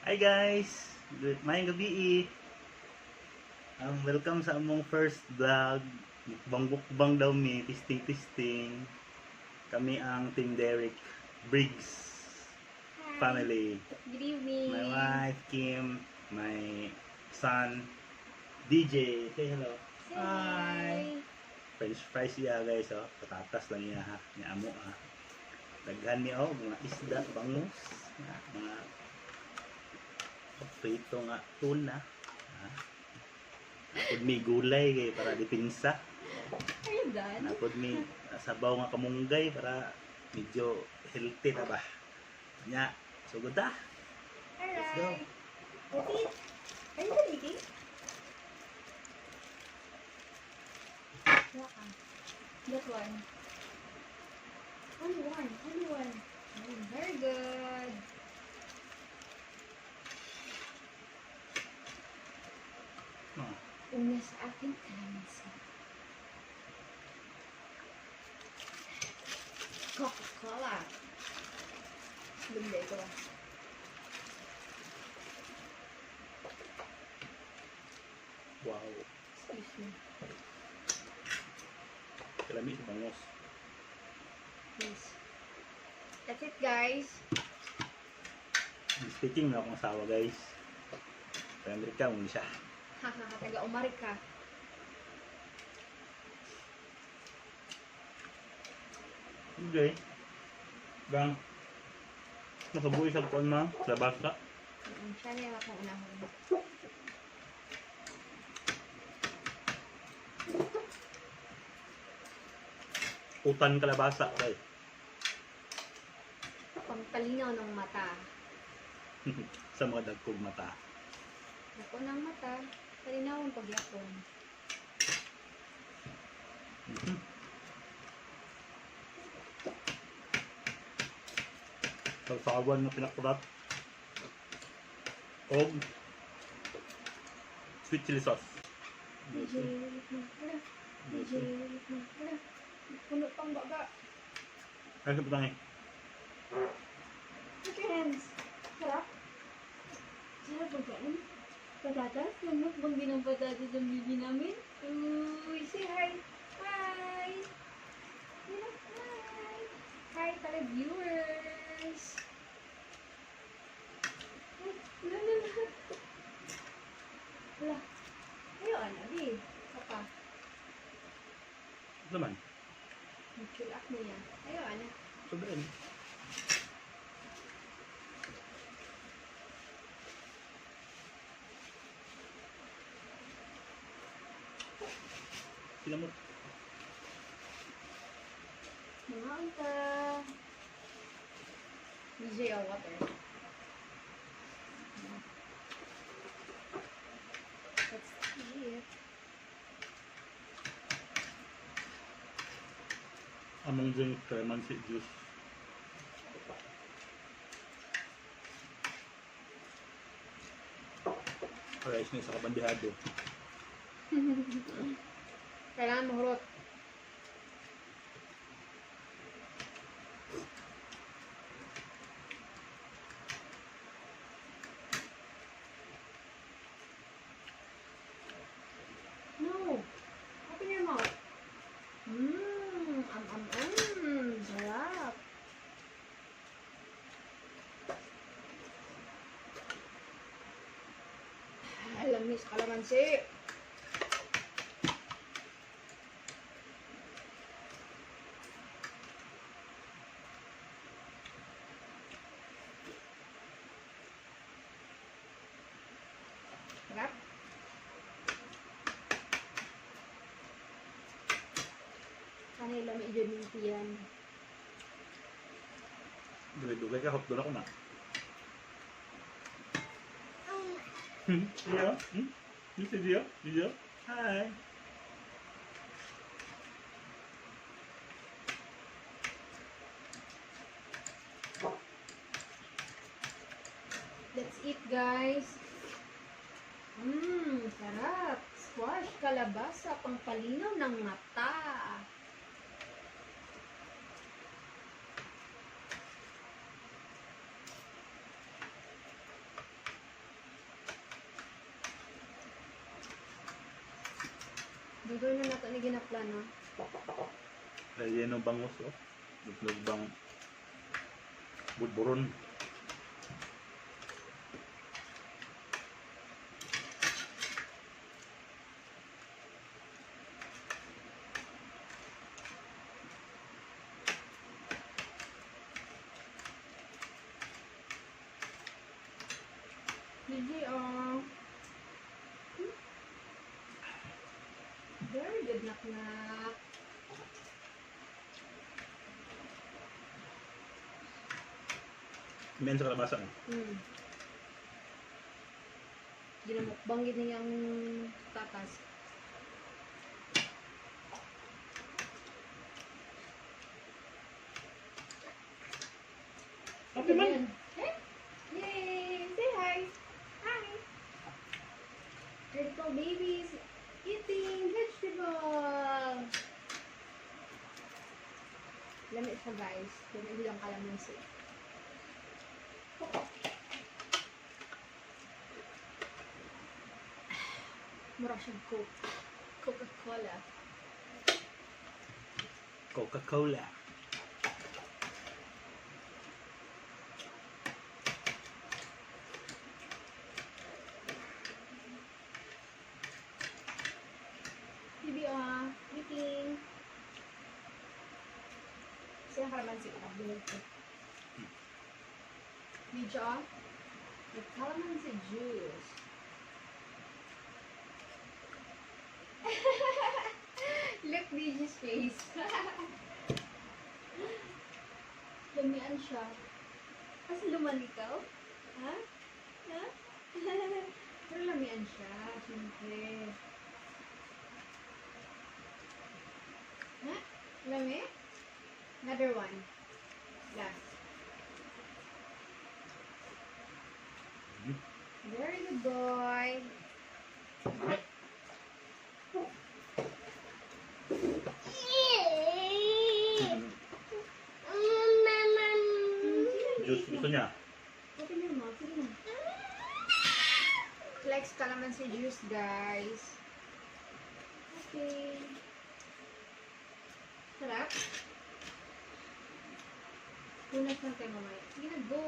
Hi guys! Mayang gabi welcome sa among first vlog. Mukbang-mukbang daw mi, testing-testing. Kami ang Team Derek Briggs family. Good evening. My wife, Kim, my son, DJ. Say hello. Say hi. French fries siya guys, oh. Patatas lang niya ha. Niya amo ha. Daghan niya oh, mga isda, bangus, mga prito nga tuna. Napod may gulay kay para dipinsa. Are you done? Napod may sabaw nga kamunggay para medyo healthy na ba. Nya, sugod ta. Let's go. That's it. Are you done eating? That one. Only one. Only one. Very good. Oh. Una sa aking kansa. Coca-Cola. Bumili ko. Wow. Excuse me. Kalami sa bangus. Please. That's it, guys. Speaking na akong asawa guys. Pwede ka muna siya. Hahaha, taga-umarik ka. Okay. Gang. Nakabuhi sa kuwan ma. Sa basa. Siya niya akong unahon. Utan kalabasa guys. Pampalinaw ng mata. Sa mga dagkog mata. Ako ng mata, palinawang pagyapon. Salsawan na pinakurat. Og sweet chili sauce. DJ, DJ, puno pang baga. Ay, sa putangin. Look your hands. Sarap. Sarap ba kain? Patatas? Lumot bang ginang patatas ang bigi namin? Uy, say hi. Hi. Hi. Hi, tele-viewers. Wala. Wala. Ayun, abi. Papa. Naman. Chill up mo yan. Ayun. Sobrang. Sila mo. Mga anta. DJ or water. That's it. Among drink calamansi juice. Rice niya sa kabandihado. Kailangan mahurot. No. Open your mouth. Sarap. Lamis kalamansi. Sarap. Kanila may iduniti yan. Dugay-dugay ka, hotdog ako na. Dia? Ini si dia? Dia? Hai. That's it, guys. Sarap. Squash, kalabasa, pampalinaw ng mata. Dugay na nato ni ginaplano. Kaya yan ang bangos, oh. Nagbang budburon. Gigi, very good, nak. Men sa kalabasa, no? Ginamukbang gid niyang tatas. Okay man. Eh? Yay! Say hi! Hi! Little babies eating vegetable! Lamit siya, guys. Lamit bilang kalamansi. Mura siyang Coke. Coca-Cola. Coca-Cola. Bibi, eating. Kasi yung kalamansi ko. Binil ko. Video, the calamansi juice. Look, Digi's face. Lamian siya. Kasi lumalikaw? Ha? Ha? Pero lamian siya, siyempre. Ha? Lami? Another one. Last. Very good boy. Juice gusto niya. Okay na mo, sige na. Flex calamansi juice, guys. Okay. Sarap. Punas lang tayo mamaya. Sige na, go.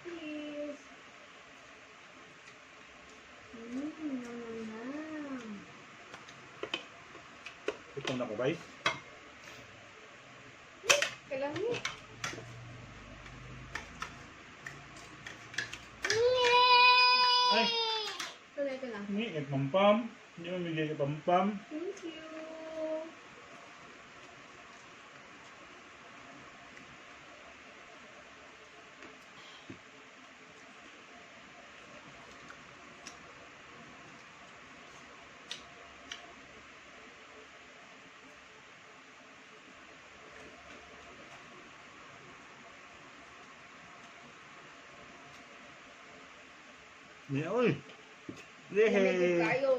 Please. Nam. Itong na ko, guys. Kailangan mo. Ay, Ito na. ini pampam. Hindi mo bigay ka pampam. Thank you. Niya, oy. Lamig Lehe. kayo.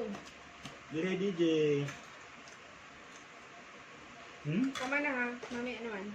Lehe DJ. Tama na ha. Mamaya naman.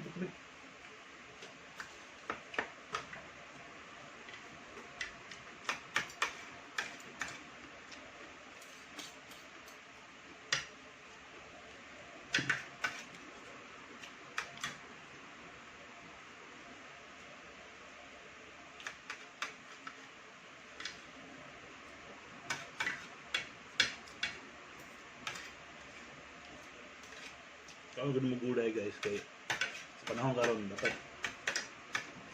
Kaon gud mo gulay, guys, kay sa panahon karon dapat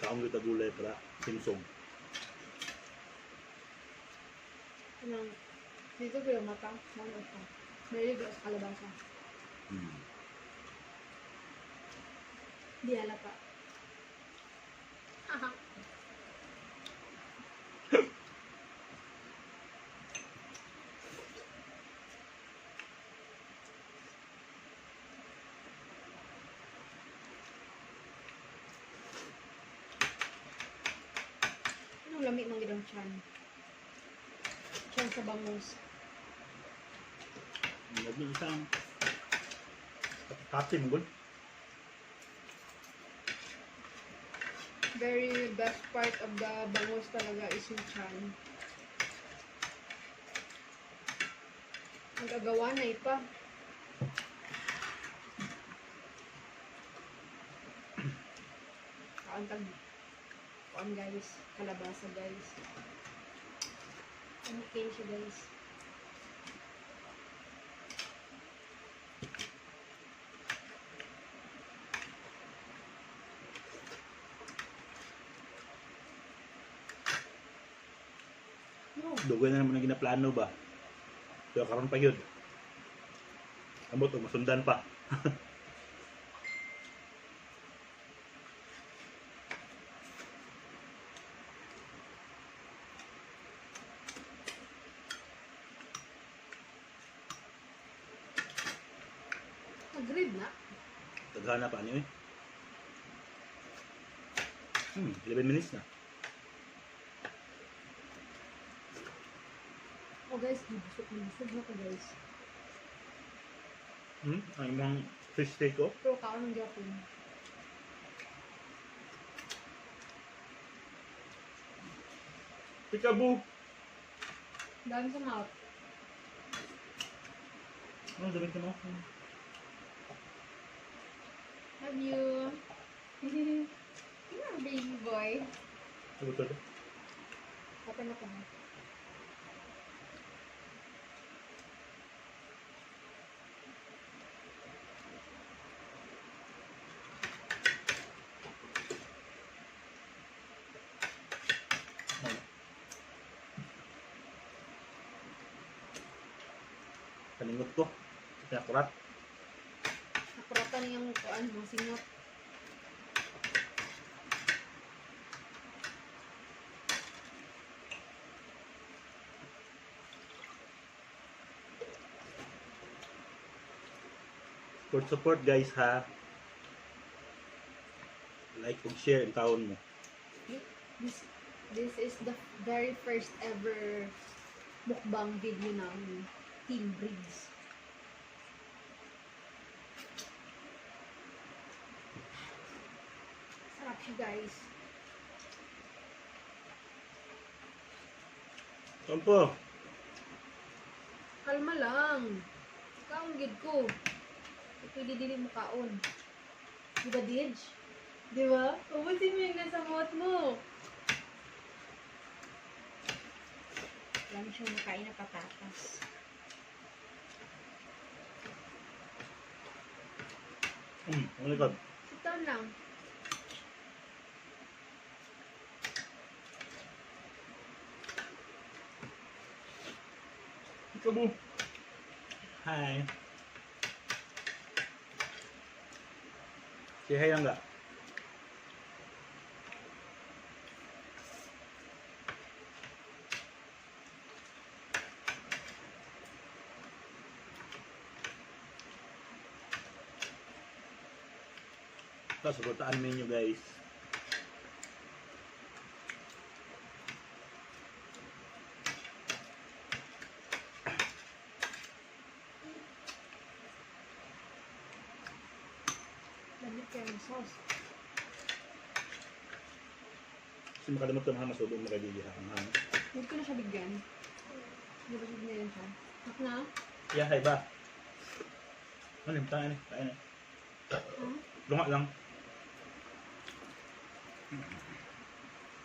kaon kita gulay para simsong. Anong, dito ko yung mata. Ano siya? Naligo sa kalabasa. Di halata. Aha. Anong lamig ng gidong tiyan? Tiyan sa bangus. Lagi isang kasi mo gud. Very best part of the bangus talaga is yung tiyan. Ang gagawa na ipa. Kaon guys. Kalabasa guys. Ano kayo siya guys? No. Dugay na naman ang ginaplano ba? Pero karon pa yun. Ambot o masundan pa. Nag-rib na. Tadhana pa niyo eh. 11 minutes na. Oh guys, busog na ko guys. Ang mga fish steak ko. Pero kaon ng Japon. Peekaboo! Dami sa mouth. Ano, damit ka mo? Love you. You're a baby boy. Sagot ko. Open na ko. Kalingot ko. Pinakurat. Nakuratan niyang kuan, masingot. Support guys ha. Like and share ang taon mo. This is the very first ever mukbang video ng Team Briggs. Sarap siya guys. Kampo. Kalma lang. Kaon gid ko. Pwede din mo kaon. Di ba, Didge? Di ba? Ubusin mo yung nasa mouth mo. Alam siya makain na patatas. Ang likod. Sit down lang. Peekaboo! Hi! Say hi lang ga. Tapos suportaan ninyo guys. Lamit kayo ng sauce. Kasi makalimot ka mga masubong makadili ang hang. Huwag ko na siya bigyan. Di ba siya bigyan siya? Nak na? Yeah, hi ba? Ano yung tayo tayo na. Ha? Lunga lang.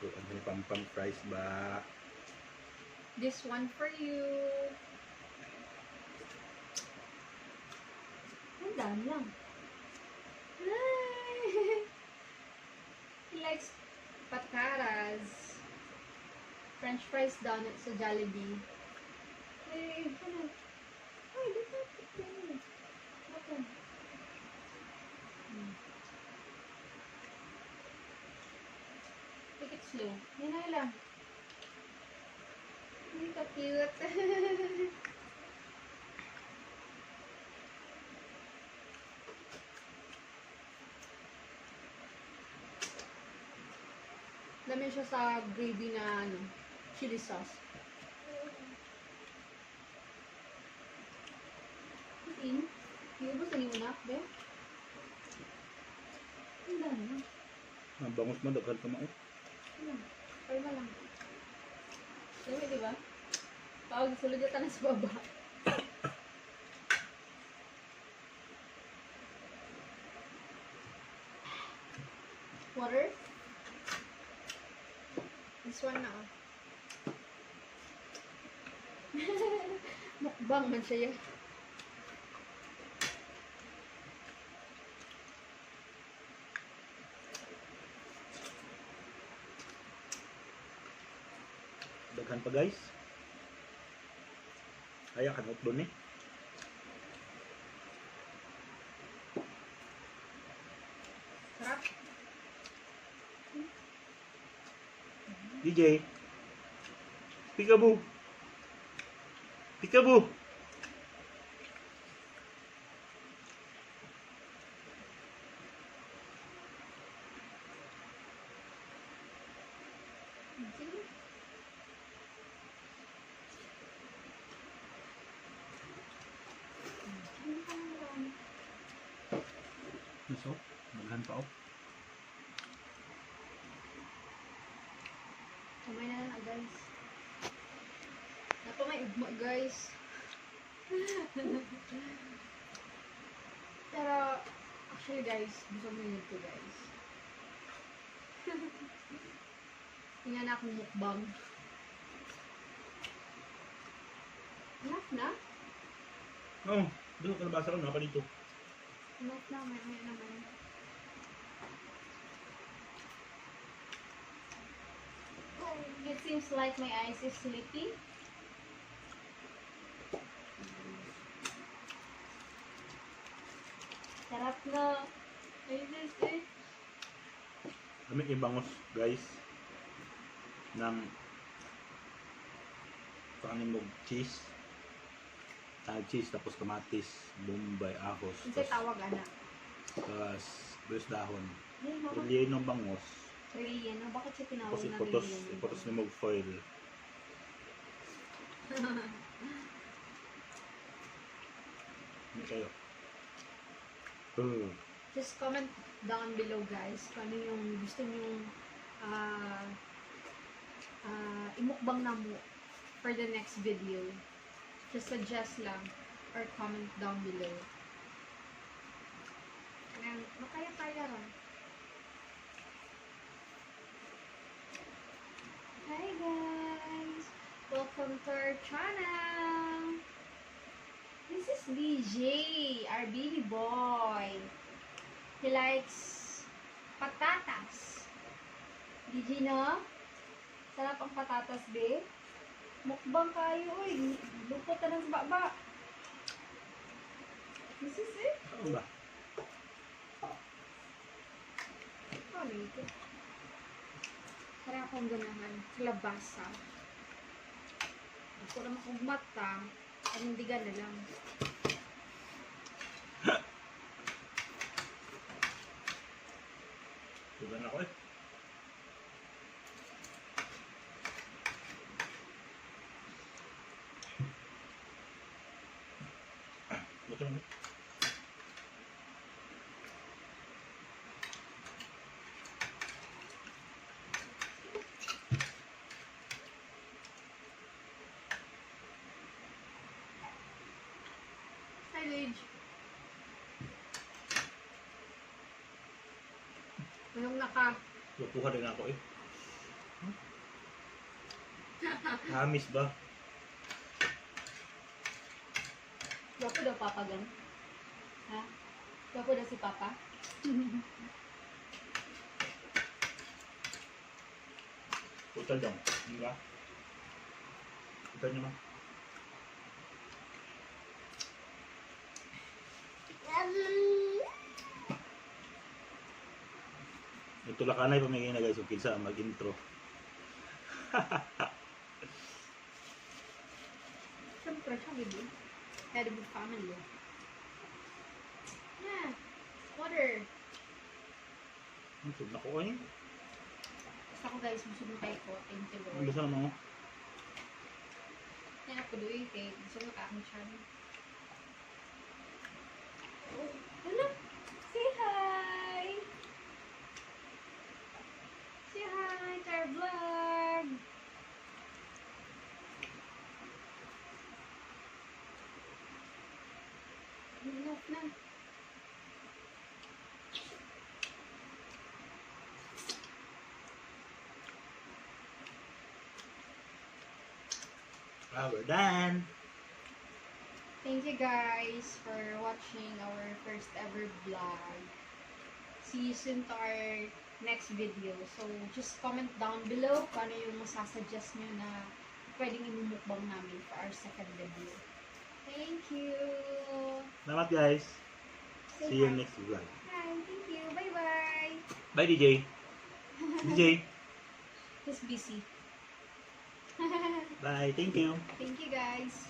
So, ang pampang fries ba? This one for you. Ang dami lang. Hi! He likes patatas. French fries donut sa Jollibee. Hey, ano? Ay, dito. Ito. Take it slow. Hinay lang. Hindi ka cute. Dami siya sa gravy na ano, chili sauce. In, iubos na yung unak, be? Ang dami. Ang bangus mo, daghan ka mo eh. Ano? Kalma lang. Dami, di ba? Pawag sulod yata na sa baba. Water? This one na. Mukbang man siya. Daghan pa guys. Kaya kanot doon eh. Sarap. DJ. Peekaboo. Peekaboo. Sige. So, daghan pa oh. Kamay na lang guys. Nato may ugma guys. Pero actually guys, gusto mo yun ito guys. Tingnan na akong mukbang. Enough na? Oh, doon kalabasa ko na pa dito. Enough na, may naman. It seems like my eyes is sleepy. Sarap na. Ay, this is. Kami ibangos guys ng panimog cheese. Cheese tapos kamatis, bombay, ahos. Kasi tawag anak. Tapos bus dahon. Ay, mama. Relleno bangos. Really, ano? Bakit siya tinawag Tapos na ipotos ni mog foil. Hindi kayo. Just comment down below guys kung ano yung gusto nyong imukbang na mo for the next video. Just suggest lang or comment down below. And makaya-kaya rin. Hi guys! Welcome to our channel! This is DJ, our baby boy. He likes patatas. DJ, no? Sarap ang patatas, babe. Mukbang kayo, uy. Lupot na ng baba. This is it. Ano ba? Ano ito? Kaya akong ganahan. Kalabasa. Ako naman kong mata. Panindigan na lang. Tugan ako eh. Buto naman. Silage. Anong naka? Lupuha din ako eh. Hamis ba? Gwapo daw papa gan. Ha? Gwapo daw si papa? Putal dong. Hindi ba? Putal niyo ma. Ito lakanay pamigay na guys. Kung kinsa ang mag-intro. Siyempre, siya baby. Edible family. Yeah. Water. Busog na ko eh. Basta ko guys, busog na kayo ko. Thank you Ang Lord. basa naman ako. Yan ako doon kay busog na kakang siya. Oh, hello. Say hi. Say hi to our vlog. Enough na. We're done. Thank you guys for watching our first ever vlog. See you soon to our next video. So, just comment down below kung ano yung masasuggest nyo na pwedeng imumukbang namin for our second video. Thank you! Salamat guys. Say See you hi. next vlog. Hi, thank you. Bye-bye! Bye DJ. DJ. He's busy. Bye. Thank you. Thank you guys.